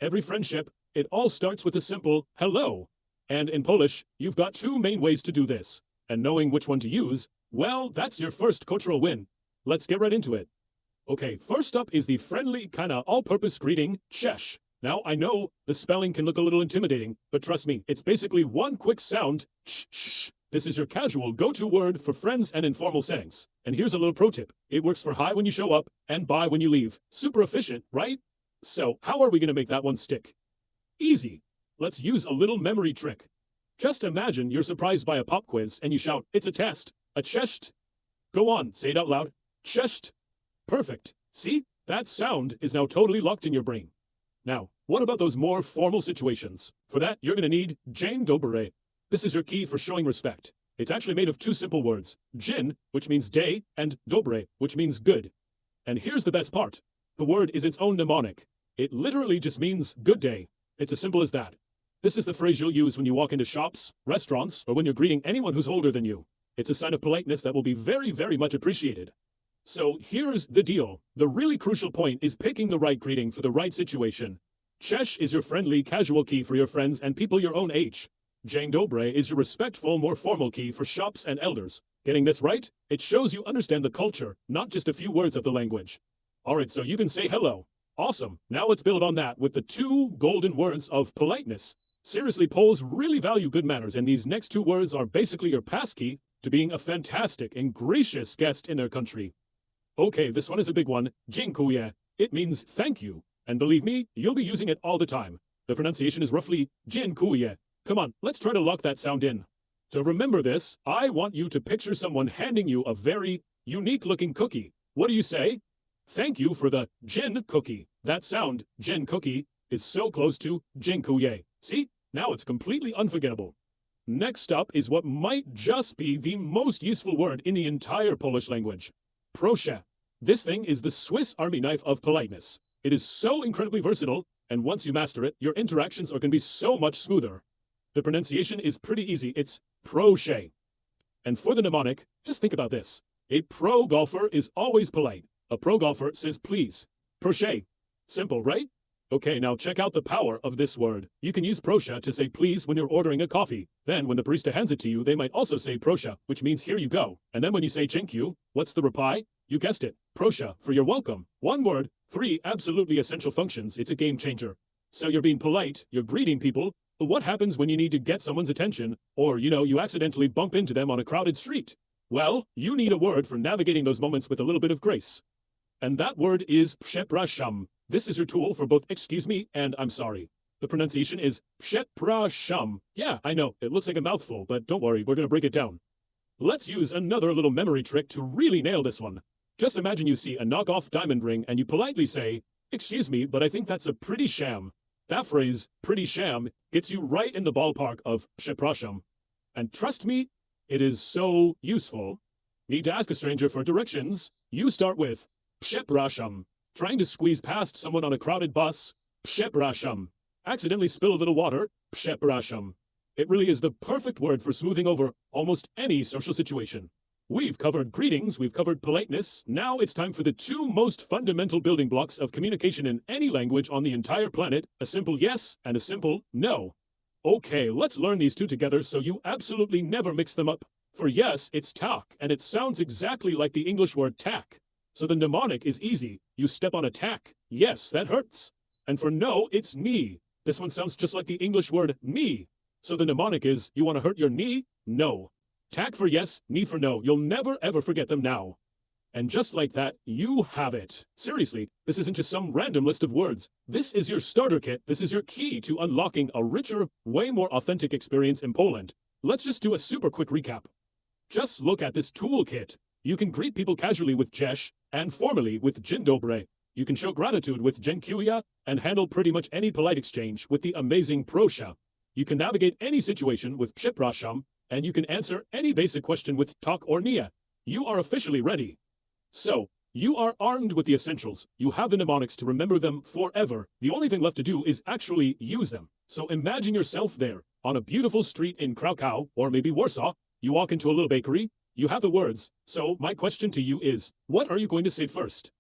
Every friendship, it all starts with a simple hello. And in Polish, you've got two main ways to do this. And knowing which one to use, well, that's your first cultural win. Let's get right into it. Okay, first up is the friendly, kinda all-purpose greeting, cześć. Now, I know the spelling can look a little intimidating, but trust me, it's basically one quick sound, sh. This is your casual go-to word for friends and informal settings. And here's a little pro tip. It works for hi when you show up and bye when you leave. Super efficient, right? So, how are we gonna make that one stick? Easy. Let's use a little memory trick. Just imagine you're surprised by a pop quiz and you shout, it's a test, a cześć. Go on, say it out loud, cześć. Perfect. See? That sound is now totally locked in your brain. Now, what about those more formal situations? For that, you're going to need dzień dobry. This is your key for showing respect. It's actually made of two simple words, dzień, which means day, and dobry, which means good. And here's the best part. The word is its own mnemonic. It literally just means good day. It's as simple as that. This is the phrase you'll use when you walk into shops, restaurants, or when you're greeting anyone who's older than you. It's a sign of politeness that will be very, very much appreciated. So here's the deal. The really crucial point is picking the right greeting for the right situation. Cześć is your friendly, casual key for your friends and people your own age. Dzień dobry is your respectful, more formal key for shops and elders. Getting this right? It shows you understand the culture, not just a few words of the language. Alright, so you can say hello. Awesome. Now let's build on that with the two golden words of politeness. Seriously, Poles really value good manners, and these next two words are basically your passkey to being a fantastic and gracious guest in their country. Okay, this one is a big one. Dziękuję. It means thank you. And believe me, you'll be using it all the time. The pronunciation is roughly dziękuję. Come on, let's try to lock that sound in. To remember this, I want you to picture someone handing you a very unique-looking cookie. What do you say? Thank you for the dzień cookie. That sound, dzień cookie, is so close to dziękuję. See? Now it's completely unforgettable. Next up is what might just be the most useful word in the entire Polish language. Proszę. This thing is the Swiss Army knife of politeness. It is so incredibly versatile, and once you master it, your interactions are going to be so much smoother. The pronunciation is pretty easy. It's proszę. And for the mnemonic, just think about this. A pro golfer is always polite. A pro golfer says please. Proszę. Simple, right? Okay, now check out the power of this word. You can use proszę to say please when you're ordering a coffee. Then when the barista hands it to you, they might also say proszę, which means here you go. And then when you say dziękuję, what's the reply? You guessed it. Proszę, for you're welcome. One word, three absolutely essential functions. It's a game changer. So you're being polite, you're greeting people, but what happens when you need to get someone's attention, or, you accidentally bump into them on a crowded street? Well, you need a word for navigating those moments with a little bit of grace. And that word is przepraszam. This is your tool for both excuse me and I'm sorry. The pronunciation is przepraszam. Yeah, I know, it looks like a mouthful, but don't worry, we're going to break it down. Let's use another little memory trick to really nail this one. Just imagine you see a knockoff diamond ring and you politely say, excuse me, but I think that's a pretty sham. That phrase, pretty sham, gets you right in the ballpark of przepraszam. And trust me, it is so useful. Need to ask a stranger for directions? You start with przepraszam. Trying to squeeze past someone on a crowded bus? Przepraszam. Accidentally spill a little water? Przepraszam. It really is the perfect word for smoothing over almost any social situation. We've covered greetings, we've covered politeness. Now it's time for the two most fundamental building blocks of communication in any language on the entire planet, a simple yes and a simple no. Okay, let's learn these two together so you absolutely never mix them up. For yes, it's tak, and it sounds exactly like the English word tack. So the mnemonic is easy. You step on a tack. Yes, that hurts. And for no, it's knee. This one sounds just like the English word knee. So the mnemonic is, you want to hurt your knee? No. Tack for yes, knee for no. You'll never ever forget them now. And just like that, you have it. Seriously, this isn't just some random list of words. This is your starter kit. This is your key to unlocking a richer, way more authentic experience in Poland. Let's just do a super quick recap. Just look at this toolkit. You can greet people casually with cześć and formally with dzień dobry. You can show gratitude with dziękuję and handle pretty much any polite exchange with the amazing proszę. You can navigate any situation with przepraszam, and you can answer any basic question with tak or nie. You are officially ready. So, you are armed with the essentials. You have the mnemonics to remember them forever. The only thing left to do is actually use them. So imagine yourself there, on a beautiful street in Krakow, or maybe Warsaw. You walk into a little bakery. You have the words. So my question to you is, what are you going to say first?